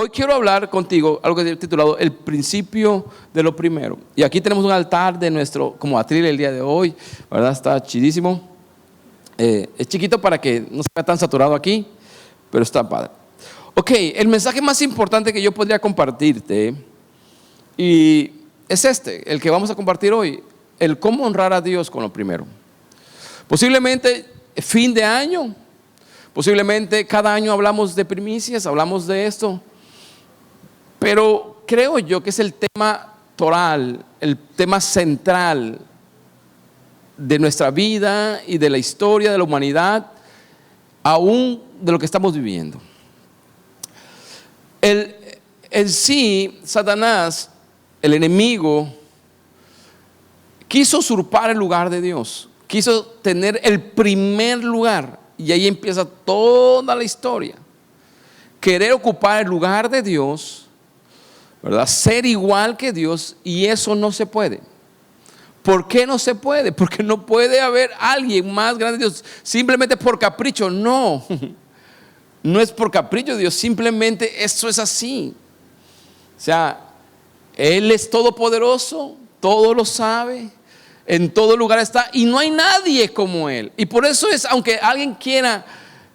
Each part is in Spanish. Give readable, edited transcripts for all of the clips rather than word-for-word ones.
Hoy quiero hablar contigo algo que he titulado El principio de lo primero. Y aquí tenemos un altar de nuestro, como atril el día de hoy, ¿verdad? Está chidísimo. Es chiquito para que no sea tan saturado aquí, pero está padre. Ok, el mensaje más importante que yo podría compartirte y es el que vamos a compartir hoy, el cómo honrar a Dios con lo primero. Posiblemente fin de año, posiblemente cada año hablamos de primicias, hablamos de esto. Pero creo yo que es el tema toral, el tema central de nuestra vida y de la historia de la humanidad, aún de lo que estamos viviendo. En sí, Satanás, el enemigo, quiso usurpar el lugar de Dios, quiso tener el primer lugar, y ahí empieza toda la historia. Querer ocupar el lugar de Dios, ¿verdad? Ser igual que Dios, y eso no se puede. ¿Por qué no se puede? Porque no puede haber alguien más grande que Dios simplemente por capricho. No, no es por capricho de Dios, simplemente eso es así. O sea, Él es todopoderoso, todo lo sabe, en todo lugar está, y no hay nadie como Él. Y por eso es, aunque alguien quiera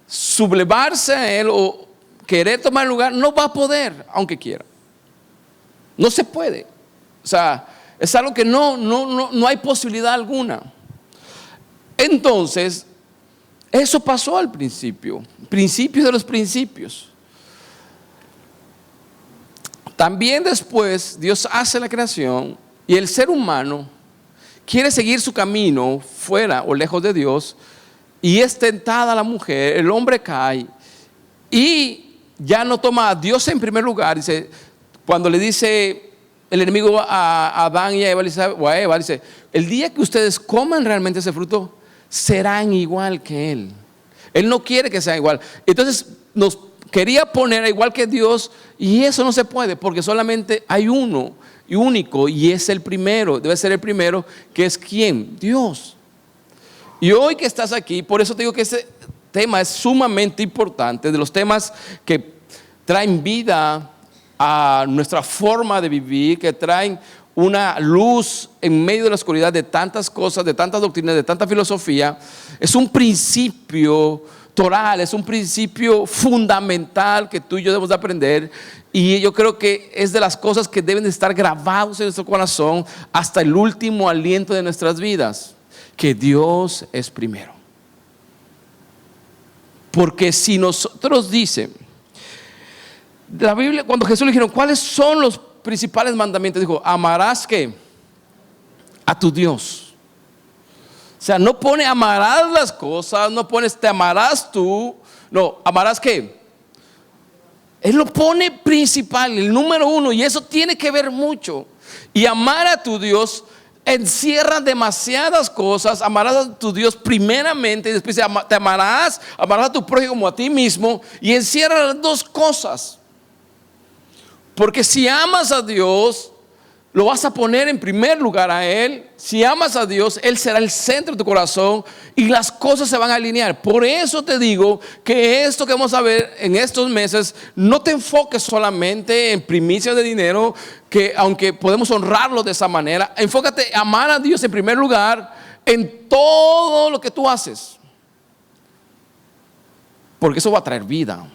sublevarse a Él o querer tomar el lugar, no va a poder, aunque quiera. No se puede. O sea, es algo que no hay posibilidad alguna. Entonces, eso pasó al principio de los principios. También después Dios hace la creación y el ser humano quiere seguir su camino fuera o lejos de Dios, y es tentada la mujer, el hombre cae y ya no toma a Dios en primer lugar. Dice, cuando le dice el enemigo a Adán y a Eva, dice, el día que ustedes coman realmente ese fruto, serán igual que Él. Él no quiere que sea igual. Entonces nos quería poner igual que Dios, y eso no se puede, porque solamente hay uno y único, y es el primero, debe ser el primero, que es ¿quién? Dios. Y hoy que estás aquí, por eso te digo que este tema es sumamente importante, de los temas que traen vida a nuestra forma de vivir, que traen una luz en medio de la oscuridad de tantas cosas, de tantas doctrinas, de tanta filosofía. Es un principio toral, es un principio fundamental que tú y yo debemos de aprender, y yo creo que es de las cosas que deben de estar grabados en nuestro corazón hasta el último aliento de nuestras vidas, que Dios es primero. Porque si nosotros dice la Biblia, cuando Jesús le dijeron ¿cuáles son los principales mandamientos? Dijo, amarás ¿qué? A tu Dios. O sea, no pone amarás las cosas, no pones te amarás tú, no, amarás ¿qué? Él lo pone principal, el número uno, y eso tiene que ver mucho. Y amar a tu Dios encierra demasiadas cosas. Amarás a tu Dios primeramente, y después te amarás a tu prójimo como a ti mismo, y encierra las dos cosas. Porque si amas a Dios, lo vas a poner en primer lugar a Él. Si amas a Dios, Él será el centro de tu corazón y las cosas se van a alinear. Por eso te digo que esto que vamos a ver en estos meses, no te enfoques solamente en primicias de dinero, que aunque podemos honrarlo de esa manera, enfócate en amar a Dios en primer lugar en todo lo que tú haces, porque eso va a traer vida.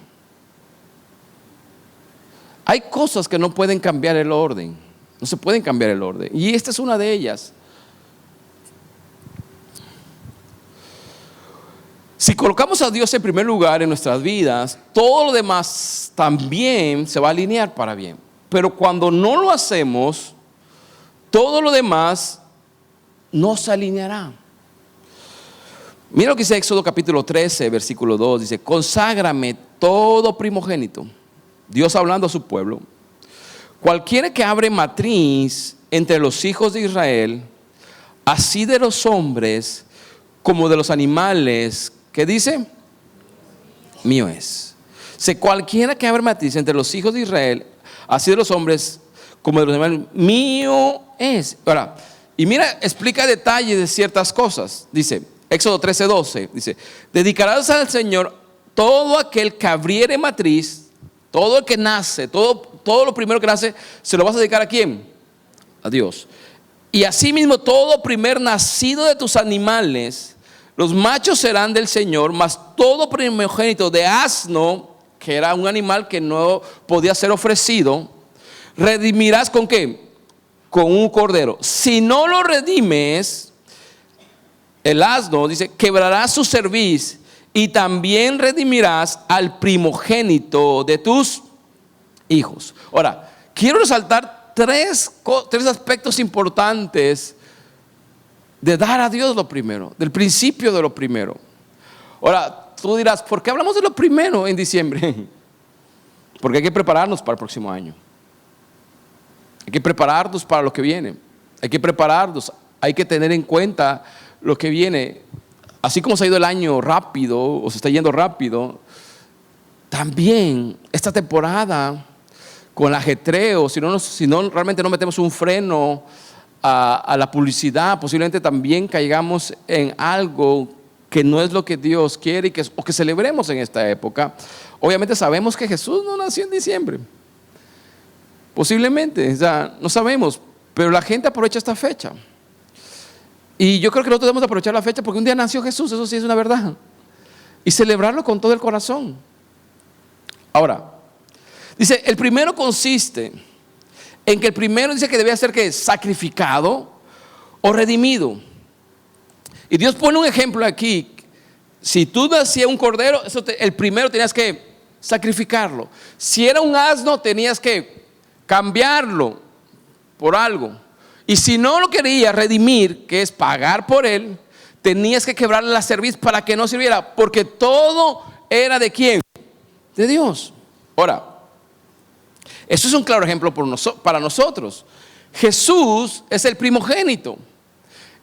Hay cosas que no pueden cambiar el orden, no se pueden cambiar el orden, y esta es una de ellas. Si colocamos a Dios en primer lugar en nuestras vidas, todo lo demás también se va a alinear para bien. Pero cuando no lo hacemos, todo lo demás no se alineará. Mira lo que dice Éxodo capítulo 13, versículo 2, dice, conságrame todo primogénito. Dios hablando a su pueblo. Cualquiera que abre matriz entre los hijos de Israel, así de los hombres como de los animales, ¿qué dice? Mío es. Cualquiera que abre matriz entre los hijos de Israel, así de los hombres como de los animales, mío es. Ahora, y mira, explica detalles de ciertas cosas. Dice, Éxodo 13:12, dice, dedicarás al Señor todo aquel que abriere matriz Todo el que nace, todo lo primero que nace, ¿se lo vas a dedicar a quién? A Dios. Y asimismo todo primer nacido de tus animales, los machos serán del Señor, mas todo primogénito de asno, que era un animal que no podía ser ofrecido, redimirás ¿con qué? Con un cordero. Si no lo redimes, el asno, dice, quebrarás su cerviz y también redimirás al primogénito de tus hijos. Ahora, quiero resaltar tres aspectos importantes de dar a Dios lo primero, del principio de lo primero. Ahora, tú dirás, ¿por qué hablamos de lo primero en diciembre? Porque hay que prepararnos para el próximo año. Hay que prepararnos para lo que viene. Hay que prepararnos, hay que tener en cuenta lo que viene. Así como se ha ido el año rápido, o se está yendo rápido, también esta temporada, con el ajetreo, si no realmente no metemos un freno a la publicidad, posiblemente también caigamos en algo que no es lo que Dios quiere o que celebremos en esta época. Obviamente sabemos que Jesús no nació en diciembre. Posiblemente, o sea, no sabemos, pero la gente aprovecha esta fecha. Y yo creo que nosotros debemos aprovechar la fecha porque un día nació Jesús, eso sí es una verdad. Y celebrarlo con todo el corazón. Ahora, dice, el primero consiste en que el primero dice que debía ser que sacrificado o redimido. Y Dios pone un ejemplo aquí. Si tú nacías un cordero, el primero tenías que sacrificarlo. Si era un asno, tenías que cambiarlo por algo. Y si no lo querías redimir, que es pagar por él, tenías que quebrarle la cerviz para que no sirviera, porque todo era ¿de quién? De Dios. Ahora, eso es un claro ejemplo para nosotros. Jesús es el primogénito.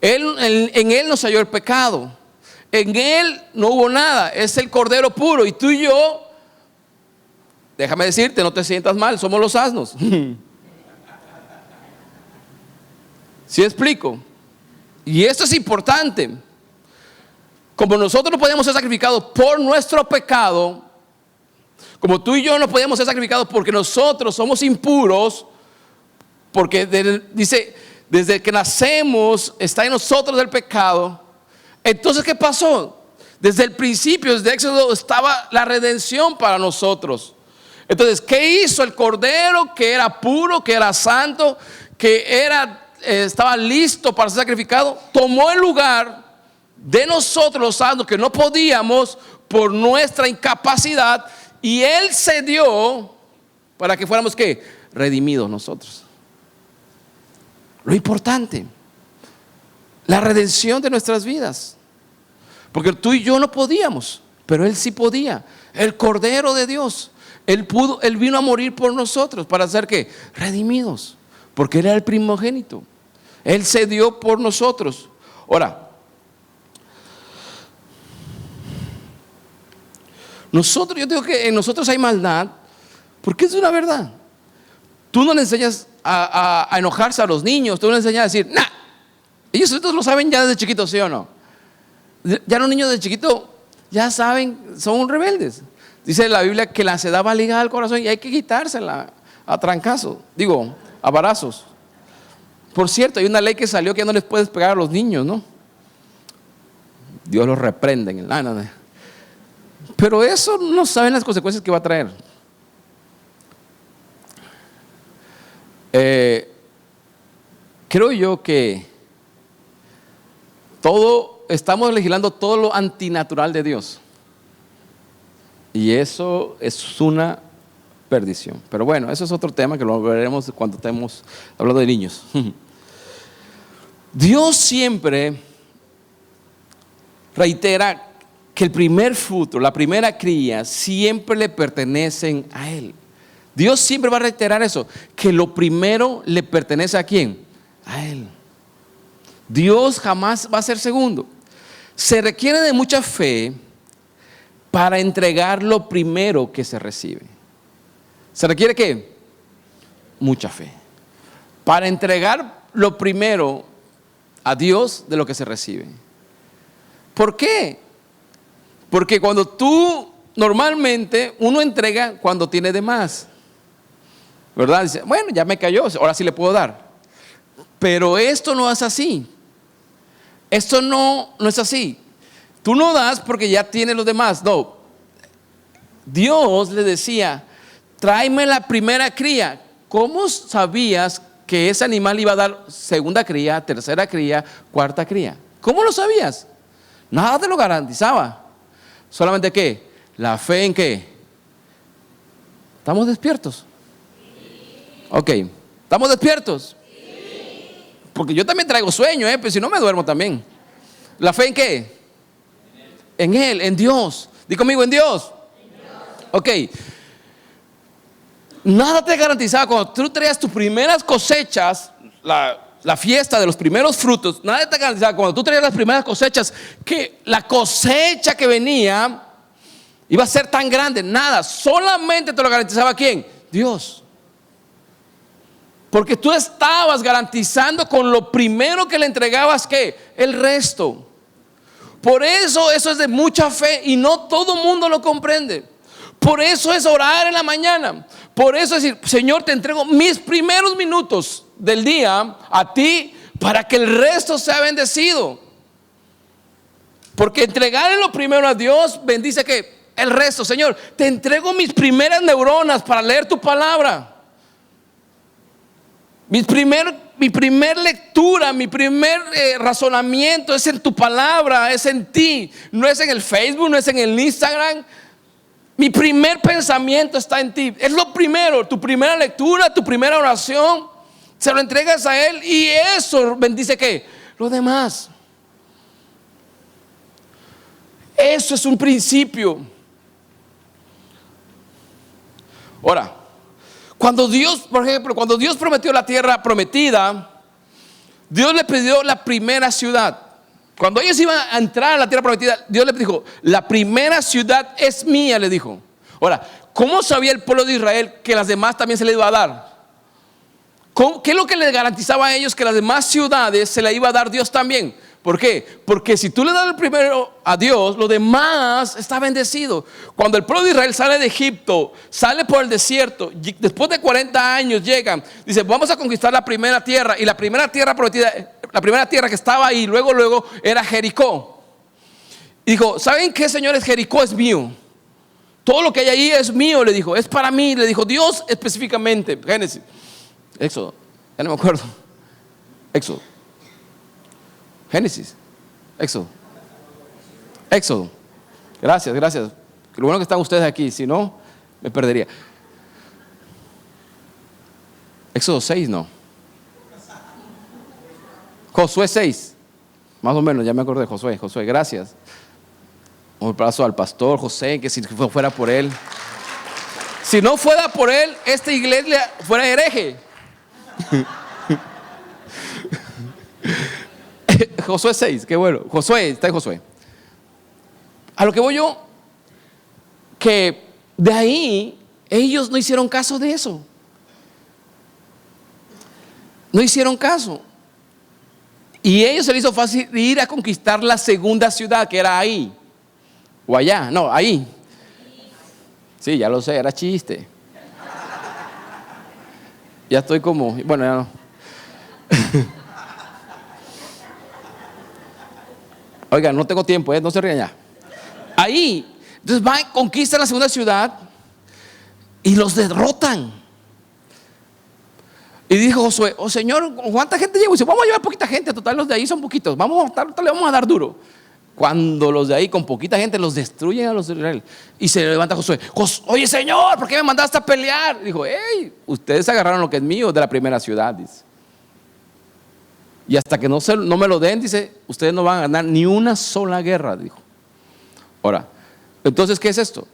En Él nos halló el pecado. En Él no hubo nada. Es el cordero puro. Y tú y yo, déjame decirte, no te sientas mal, somos los asnos. ¿Sí explico? Y esto es importante. Como nosotros no podíamos ser sacrificados por nuestro pecado, como tú y yo no podíamos ser sacrificados porque nosotros somos impuros, porque dice, desde que nacemos está en nosotros el pecado. Entonces, ¿qué pasó? Desde el principio, desde Éxodo, estaba la redención para nosotros. Entonces, ¿qué hizo el cordero que era puro, que era santo, que estaba listo para ser sacrificado? Tomó el lugar de nosotros los santos que no podíamos por nuestra incapacidad, y Él se dio para que fuéramos ¿qué? Redimidos nosotros. Lo importante, la redención de nuestras vidas. Porque tú y yo no podíamos, pero Él sí podía. El Cordero de Dios, Él vino a morir por nosotros para ser ¿qué? Redimidos. Porque Él era el primogénito. Él se dio por nosotros. Ahora, yo digo que en nosotros hay maldad, porque es una verdad. Tú no le enseñas a enojarse a los niños, tú no le enseñas a decir, nah, ellos lo saben ya desde chiquitos, ¿sí o no? Ya los niños desde chiquitos ya saben, son rebeldes. Dice la Biblia que la ansiedad va ligada al corazón y hay que quitársela a trancazos, a varazos. Por cierto, hay una ley que salió que ya no les puedes pegar a los niños, ¿no? Dios los reprende en el pero eso no saben las consecuencias que va a traer. Creo yo que estamos legislando todo lo antinatural de Dios. Y eso es una perdición. Pero bueno, eso es otro tema que lo veremos cuando estemos hablando de niños. Dios siempre reitera que el primer fruto, la primera cría, siempre le pertenecen a Él. Dios siempre va a reiterar eso, que lo primero le pertenece ¿a quién? A Él. Dios jamás va a ser segundo. Se requiere de mucha fe para entregar lo primero que se recibe. ¿Se requiere qué? Mucha fe. Para entregar lo primero a Dios de lo que se recibe. ¿Por qué? Porque cuando tú normalmente uno entrega cuando tiene de más, ¿verdad? Dice, bueno, ya me cayó, ahora sí le puedo dar. Pero esto no es así. Esto no es así. Tú no das porque ya tienes los demás. No. Dios le decía, tráeme la primera cría. ¿Cómo sabías que ese animal iba a dar segunda cría, tercera cría, cuarta cría? ¿Cómo lo sabías? Nada te lo garantizaba. Solamente ¿qué? La fe en qué. ¿Estamos despiertos? Ok. ¿Estamos despiertos? Porque yo también traigo sueño, pero si no me duermo también. ¿La fe en qué? En Él, en Dios. Di conmigo, en Dios. Ok. Nada te garantizaba cuando tú traías tus primeras cosechas, la fiesta de los primeros frutos. Nada te garantizaba cuando tú traías las primeras cosechas que la cosecha que venía iba a ser tan grande. Nada, solamente te lo garantizaba ¿quién? Dios. Porque tú estabas garantizando con lo primero que le entregabas ¿qué? El resto. Por eso es de mucha fe y no todo mundo lo comprende. Por eso es orar en la mañana. Por eso es decir, Señor, te entrego mis primeros minutos del día a ti para que el resto sea bendecido. Porque entregarle lo primero a Dios bendice que el resto. Señor, te entrego mis primeras neuronas para leer tu palabra. Mi primer lectura, mi primer razonamiento es en tu palabra, es en ti. No es en el Facebook, no es en el Instagram. Mi primer pensamiento está en ti. Es lo primero, tu primera lectura, tu primera oración. Se lo entregas a Él y eso bendice ¿qué? Lo demás. Eso es un principio. Ahora, cuando Dios, por ejemplo, cuando Dios prometió la tierra prometida, Dios le pidió la primera ciudad. Cuando ellos iban a entrar a la tierra prometida, Dios les dijo, la primera ciudad es mía, le dijo. Ahora, ¿cómo sabía el pueblo de Israel que las demás también se le iba a dar? ¿Qué es lo que les garantizaba a ellos que las demás ciudades se le iba a dar Dios también? ¿Por qué? Porque si tú le das el primero a Dios, lo demás está bendecido. Cuando el pueblo de Israel sale de Egipto, sale por el desierto, después de 40 años llegan, dice, vamos a conquistar la primera tierra. Y la primera tierra prometida, la primera tierra que estaba ahí, luego era Jericó. Y dijo, ¿saben qué, señores? Jericó es mío. Todo lo que hay ahí es mío, le dijo, es para mí. Le dijo Dios específicamente. Génesis, Éxodo, ya no me acuerdo. Éxodo, Génesis, Éxodo. Gracias. Lo bueno que están ustedes aquí, si no, me perdería. Éxodo 6, no. Josué 6, más o menos, ya me acordé. Josué, gracias. Un abrazo al pastor José, que si fuera por él, si no fuera por él, esta iglesia fuera hereje. Josué 6, qué bueno. Josué, está en Josué. A lo que voy yo, que de ahí ellos no hicieron caso de eso. No hicieron caso. Y a ellos se les hizo fácil ir a conquistar la segunda ciudad, que era ahí. O allá, no, ahí. Sí, ya lo sé, era chiste. Ya estoy como, bueno, ya no. Oiga, no tengo tiempo, no se rían ya. Ahí, entonces van, conquistan la segunda ciudad y los derrotan. Y dijo Josué, oh Señor, ¿cuánta gente llegó? Y dice, vamos a llevar poquita gente, total los de ahí son poquitos, le vamos a dar duro. Cuando los de ahí con poquita gente los destruyen a los de Israel. Y se levanta Josué, oye Señor, ¿por qué me mandaste a pelear? Dijo, hey, ustedes agarraron lo que es mío de la primera ciudad, dice. Y hasta que no me lo den, dice, ustedes no van a ganar ni una sola guerra, dijo. Ahora, entonces, ¿qué es esto?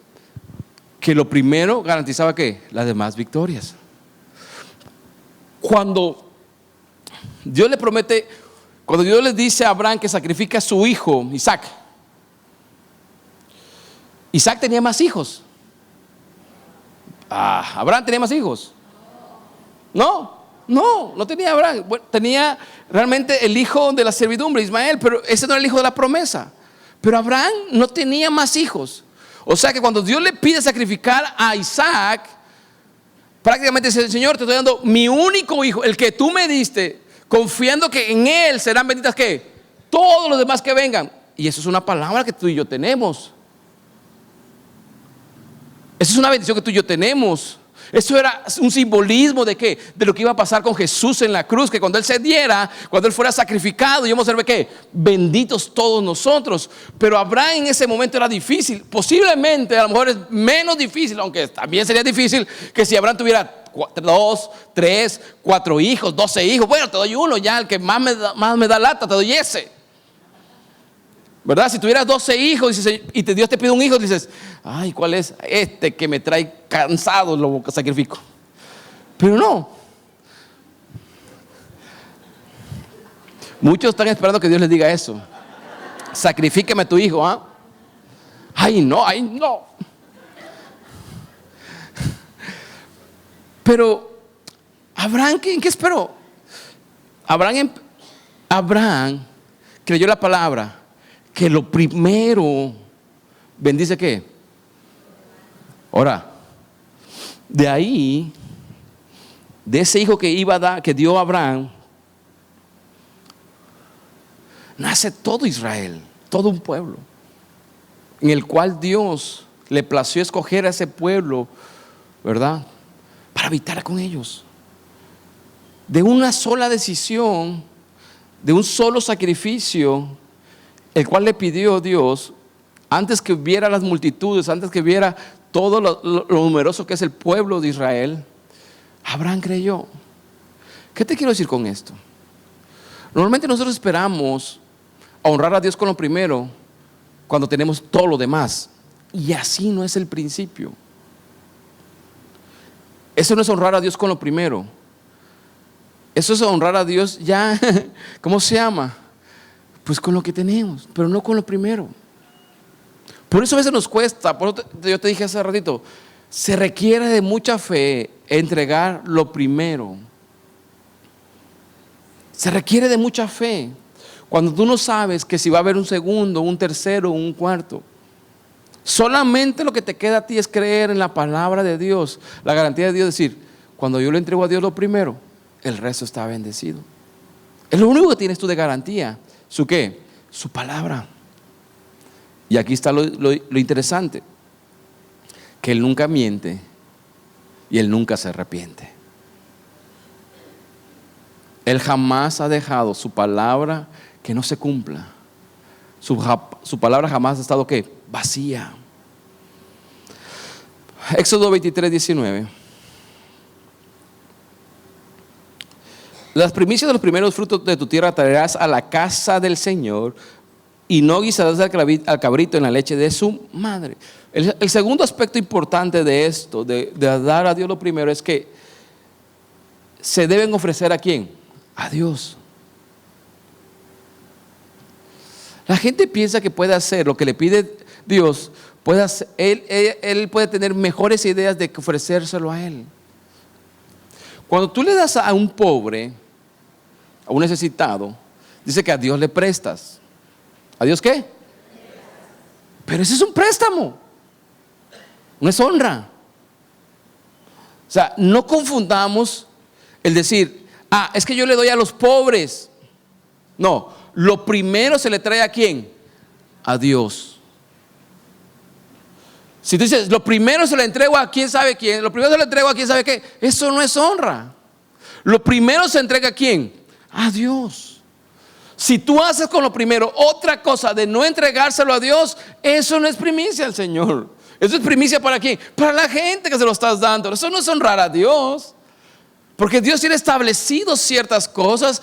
Que lo primero garantizaba ¿qué? Las demás victorias. Cuando Dios le promete, cuando Dios les dice a Abraham que sacrifique a su hijo Isaac, Isaac tenía más hijos. Abraham tenía más hijos. No tenía Abraham. Bueno, tenía realmente el hijo de la servidumbre, Ismael, pero ese no era el hijo de la promesa. Pero Abraham no tenía más hijos. O sea que cuando Dios le pide sacrificar a Isaac, prácticamente dice: Señor, te estoy dando mi único hijo, el que tú me diste, confiando que en él serán benditas ¿qué? Todos los demás que vengan. Y eso es una palabra que tú y yo tenemos. Eso es una bendición que tú y yo tenemos. Eso era un simbolismo de ¿qué? De lo que iba a pasar con Jesús en la cruz, que cuando Él se diera, cuando Él fuera sacrificado, íbamos a ser ¿qué? Benditos todos nosotros. Pero Abraham en ese momento era difícil. Posiblemente a lo mejor es menos difícil, aunque también sería difícil que si Abraham tuviera 2, 3, 4 hijos, 12 hijos. Bueno, te doy uno ya, el que más me da lata, te doy ese. ¿Verdad? Si tuvieras 12 hijos y Dios te pide un hijo, dices: ay, ¿cuál es? Este que me trae cansado, lo sacrifico. Pero no. Muchos están esperando que Dios les diga eso. Sacrifíqueme a tu hijo, ¿ah? Ay, no, ay, no. Pero Abraham, ¿qué esperó? Abraham creyó la palabra, que lo primero bendice ¿qué? Ahora, de ahí, de ese hijo que iba a dar, que dio a Abraham, nace todo Israel, todo un pueblo, en el cual Dios le plació escoger a ese pueblo, ¿verdad? Para habitar con ellos. De una sola decisión, de un solo sacrificio, el cual le pidió Dios, antes que viera las multitudes, antes que viera todo lo numeroso que es el pueblo de Israel, Abraham creyó. ¿Qué te quiero decir con esto? Normalmente nosotros esperamos honrar a Dios con lo primero cuando tenemos todo lo demás, y así no es el principio. Eso no es honrar a Dios con lo primero. Eso es honrar a Dios ya, ¿cómo se llama? Pues con lo que tenemos, pero no con lo primero. Por eso a veces nos cuesta. Por eso yo te dije hace ratito, se requiere de mucha fe entregar lo primero. Se requiere de mucha fe. Cuando tú no sabes que si va a haber un segundo, un tercero, un cuarto, solamente lo que te queda a ti es creer en la palabra de Dios, la garantía de Dios, decir: cuando yo le entrego a Dios lo primero, el resto está bendecido. Es lo único que tienes tú de garantía. ¿Su qué? Su palabra. Y aquí está lo interesante, que Él nunca miente y Él nunca se arrepiente. Él jamás ha dejado su palabra que no se cumpla. Su palabra jamás ha estado ¿qué? Vacía. Éxodo 23, 19. Las primicias de los primeros frutos de tu tierra traerás a la casa del Señor, y no guisarás al cabrito en la leche de su madre. El segundo aspecto importante de esto, de dar a Dios lo primero, es que se deben ofrecer ¿a quién? A Dios. La gente piensa que puede hacer lo que le pide Dios, él puede tener mejores ideas de que ofrecérselo a Él. Cuando tú le das a un pobre, a un necesitado, dice que a Dios le prestas. ¿A Dios qué? Pero ese es un préstamo, no es honra. O sea, no confundamos el decir: es que yo le doy a los pobres. No, lo primero se le trae ¿a quién? A Dios. Si tú dices: lo primero se le entrego a quién sabe quién, lo primero se le entrego a quién sabe qué, eso no es honra. Lo primero se entrega ¿a quién? A Dios. Si tú haces con lo primero otra cosa de no entregárselo a Dios, eso no es primicia al Señor. Eso es primicia ¿para quién? Para la gente que se lo estás dando. Eso no es honrar a Dios, porque Dios tiene establecido ciertas cosas.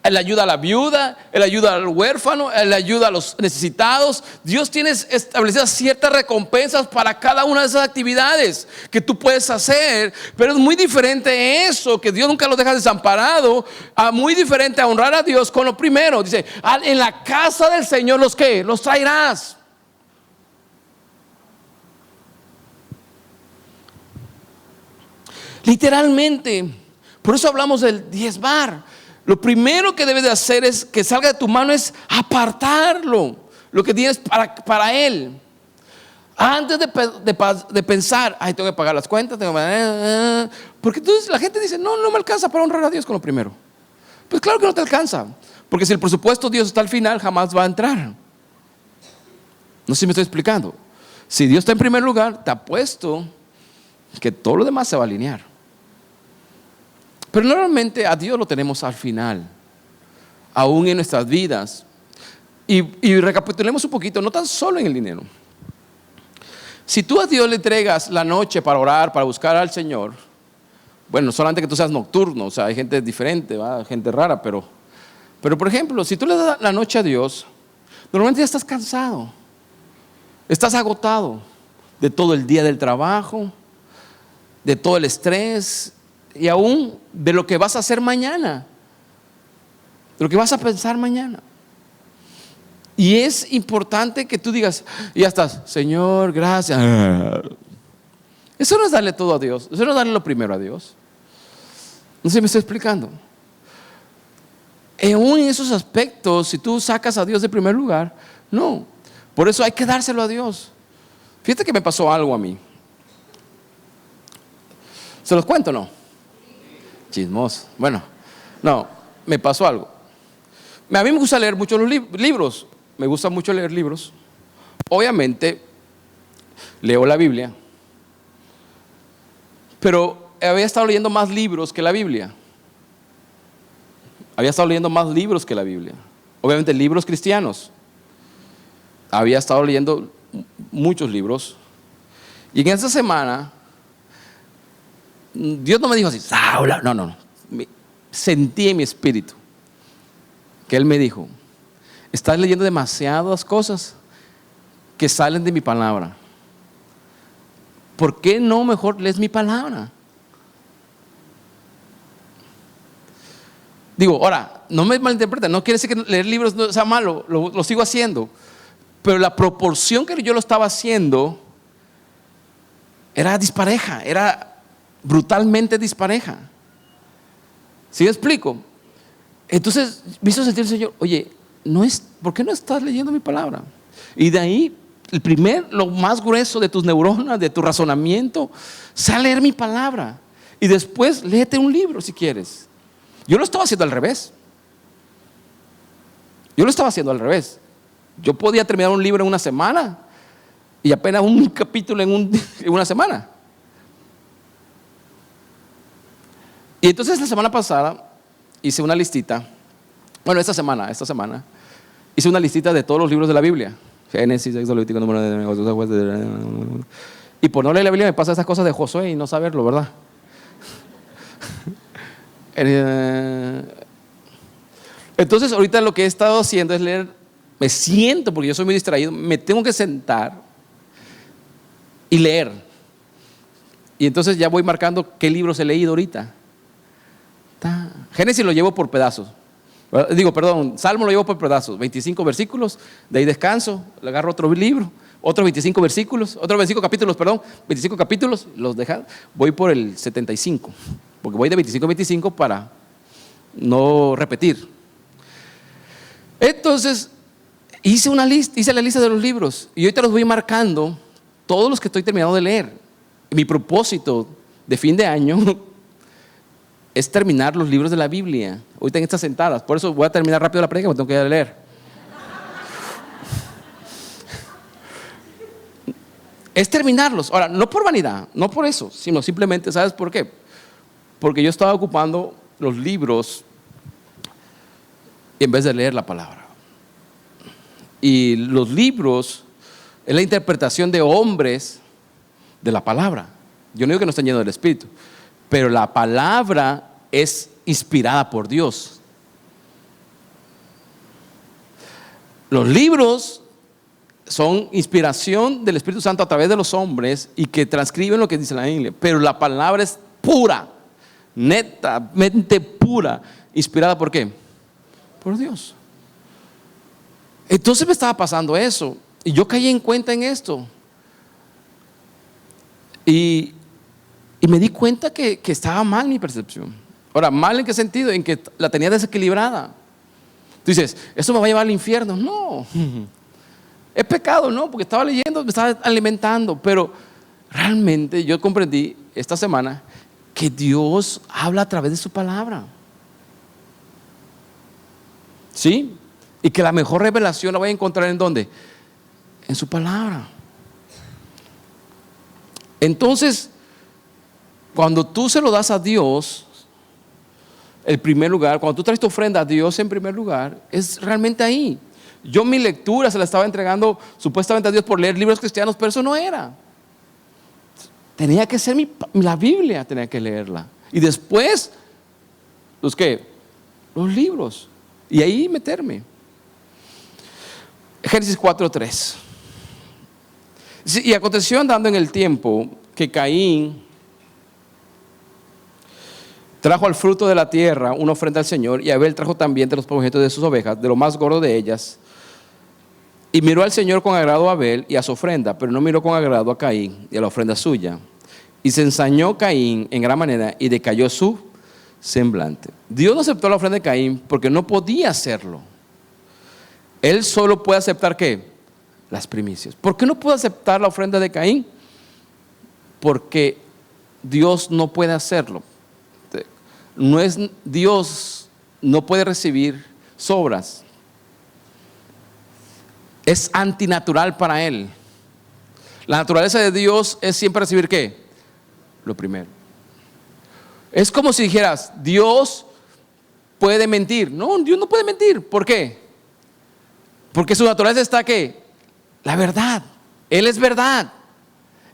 Él ayuda a la viuda, Él ayuda al huérfano, Él ayuda a los necesitados. Dios tiene establecidas ciertas recompensas para cada una de esas actividades que tú puedes hacer. Pero es muy diferente eso, que Dios nunca lo deja desamparado, muy diferente a honrar a Dios con lo primero. Dice: en la casa del Señor ¿los qué? Los traerás. Literalmente. Por eso hablamos del diezmar. Lo primero que debes de hacer es que salga de tu mano es apartarlo, lo que tienes para Él. Antes de pensar, ay, tengo que pagar las cuentas, porque entonces la gente dice, no me alcanza para honrar a Dios con lo primero. Pues claro que no te alcanza, porque si el presupuesto de Dios está al final, jamás va a entrar. No sé si me estoy explicando. Si Dios está en primer lugar, te apuesto que todo lo demás se va a alinear. Pero normalmente a Dios lo tenemos al final, aún en nuestras vidas. Y recapitulemos un poquito, no tan solo en el dinero. Si tú a Dios le entregas la noche para orar, para buscar al Señor, bueno, solamente que tú seas nocturno, o sea, hay gente diferente, ¿va? Gente rara, pero por ejemplo, si tú le das la noche a Dios, normalmente ya estás cansado, estás agotado de todo el día del trabajo, de todo el estrés y aún de lo que vas a hacer mañana, de lo que vas a pensar mañana. Y es importante que tú digas, y ya estás, Señor, gracias. Eso no es darle todo a Dios, eso no es darle lo primero a Dios. No sé si me estoy explicando. Aún en esos aspectos, si tú sacas a Dios de primer lugar, no. Por eso hay que dárselo a Dios. Fíjate que me pasó algo a mí. ¿Se los cuento o no? Chismoso. Bueno, no, me pasó algo. A mí me gusta leer mucho los libros. Me gusta mucho leer libros. Obviamente, leo la Biblia. Pero había estado leyendo más libros que la Biblia. Había estado leyendo más libros que la Biblia. Obviamente, libros cristianos. Había estado leyendo muchos libros. Y en esa semana, Dios no me dijo así, Saúl, no. Sentí en mi espíritu que Él me dijo, estás leyendo demasiadas cosas que salen de mi palabra. ¿Por qué no mejor lees mi palabra? Digo, ahora, no me malinterpreten, no quiere decir que leer libros no sea malo, lo sigo haciendo. Pero la proporción que yo lo estaba haciendo era dispareja, era brutalmente dispareja. ¿Sí me explico? Entonces me hizo sentir el Señor, oye, ¿por qué no estás leyendo mi palabra? Y de ahí, lo más grueso de tus neuronas, de tu razonamiento, sale a leer mi palabra. Y después léete un libro si quieres. Yo lo estaba haciendo al revés. Yo podía terminar un libro en una semana y apenas un capítulo en una semana. Y entonces la semana pasada hice una listita. Bueno, esta semana hice una listita de todos los libros de la Biblia. Génesis, Éxodo, Levítico, Número. Y por no leer la Biblia me pasa esas cosas de Josué y no saberlo, ¿verdad? Entonces ahorita lo que he estado haciendo es leer. Me siento, porque yo soy muy distraído, me tengo que sentar y leer. Y entonces ya voy marcando qué libros he leído ahorita. Génesis lo llevo por pedazos. Salmo lo llevo por pedazos. 25 versículos, de ahí descanso, le agarro otro libro, otros 25 versículos, otros 25 capítulos, 25 capítulos, los dejo, voy por el 75, porque voy de 25 a 25 para no repetir. Entonces, hice la lista de los libros y ahorita los voy marcando, todos los que estoy terminando de leer. Mi propósito de fin de año es terminar los libros de la Biblia. Ahorita en estas sentadas, por eso voy a terminar rápido la prédica, porque tengo que ir a leer. Es terminarlos. Ahora, no por vanidad, no por eso, sino simplemente, ¿sabes por qué? Porque yo estaba ocupando los libros en vez de leer la palabra. Y los libros es la interpretación de hombres de la palabra. Yo no digo que no estén llenos del Espíritu, pero la palabra es inspirada por Dios. Los libros son inspiración del Espíritu Santo a través de los hombres y que transcriben lo que dice la Biblia, pero la palabra es pura, netamente pura, inspirada ¿por qué? Por Dios. Entonces me estaba pasando eso y yo caí en cuenta en esto y me di cuenta que estaba mal mi percepción. Ahora, ¿mal en qué sentido? En que la tenía desequilibrada. Tú dices, ¿eso me va a llevar al infierno? No. Es pecado, ¿no? Porque estaba leyendo, me estaba alimentando. Pero realmente yo comprendí esta semana que Dios habla a través de su palabra. ¿Sí? Y que la mejor revelación la voy a encontrar ¿en dónde? En su palabra. Entonces, cuando tú se lo das a Dios, el primer lugar, cuando tú traes tu ofrenda a Dios en primer lugar, es realmente ahí. Yo mi lectura se la estaba entregando supuestamente a Dios por leer libros cristianos, pero eso no era. Tenía que ser la Biblia, tenía que leerla. Y después, ¿los qué? Los libros. Y ahí meterme. Génesis 4:3. Y aconteció andando en el tiempo que Caín trajo al fruto de la tierra una ofrenda al Señor, y Abel trajo también de los primogénitos de sus ovejas, de lo más gordo de ellas. Y miró al Señor con agrado a Abel y a su ofrenda, pero no miró con agrado a Caín y a la ofrenda suya. Y se ensañó Caín en gran manera y decayó su semblante. Dios no aceptó la ofrenda de Caín porque no podía hacerlo. Él solo puede aceptar ¿qué? Las primicias. ¿Por qué no puede aceptar la ofrenda de Caín? Porque Dios no puede hacerlo. Dios no puede recibir sobras. Es antinatural para Él. La naturaleza de Dios es siempre recibir ¿qué? Lo primero. Es como si dijeras, Dios puede mentir. No, Dios no puede mentir. ¿Por qué? Porque su naturaleza está ¿qué? La verdad. Él es verdad.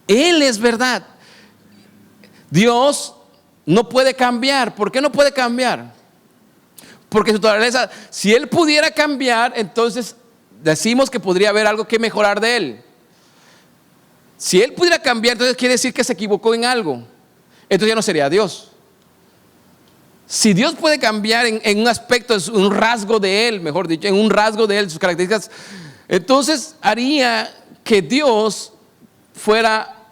Él es verdad. Dios no puede cambiar. ¿Por qué no puede cambiar? Porque su naturaleza, si Él pudiera cambiar, entonces decimos que podría haber algo que mejorar de Él. Si Él pudiera cambiar, entonces quiere decir que se equivocó en algo. Entonces ya no sería Dios. Si Dios puede cambiar en un aspecto, en un rasgo de Él, mejor dicho, en un rasgo de Él, sus características, entonces haría que Dios fuera,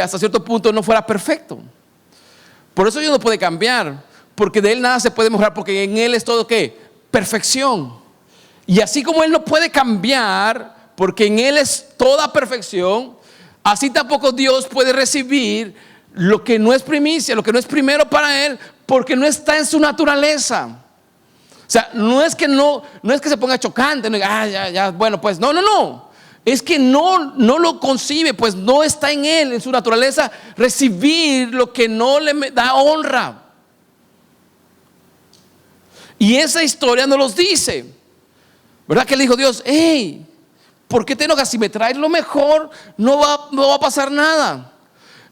hasta cierto punto, no fuera perfecto. Por eso Dios no puede cambiar, porque de Él nada se puede mejorar, porque en Él es todo ¿qué? Perfección. Y así como Él no puede cambiar, porque en Él es toda perfección, así tampoco Dios puede recibir lo que no es primicia, lo que no es primero para Él, porque no está en su naturaleza. O sea, no es que se ponga chocante, no, bueno, pues no. Es que no lo concibe, pues no está en Él, en su naturaleza, recibir lo que no le da honra. Y esa historia nos los dice, ¿verdad? Que le dijo Dios, hey, ¿por qué te enojas? Si me traes lo mejor, no va a pasar nada.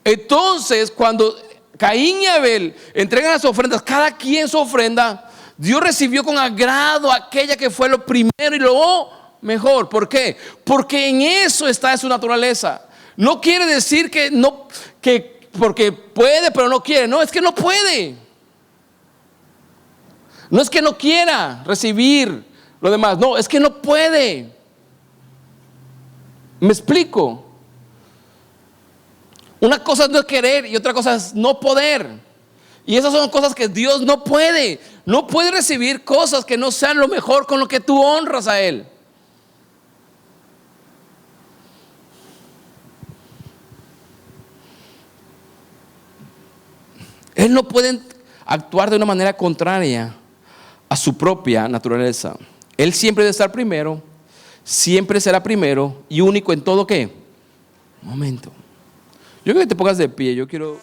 Entonces, cuando Caín y Abel entregan las ofrendas, cada quien su ofrenda, Dios recibió con agrado aquella que fue lo primero y lo mejor. ¿Por qué? Porque en eso está su naturaleza. No quiere decir que porque puede pero no quiere. No, es que no puede. No es que no quiera recibir lo demás. No, es que no puede. ¿Me explico? Una cosa es no querer y otra cosa es no poder. Y esas son cosas que Dios no puede. No puede recibir cosas que no sean lo mejor con lo que tú honras a Él. Él no puede actuar de una manera contraria a su propia naturaleza. Él siempre debe estar primero, siempre será primero y único en todo ¿qué? Momento. Yo quiero que te pongas de pie, yo quiero...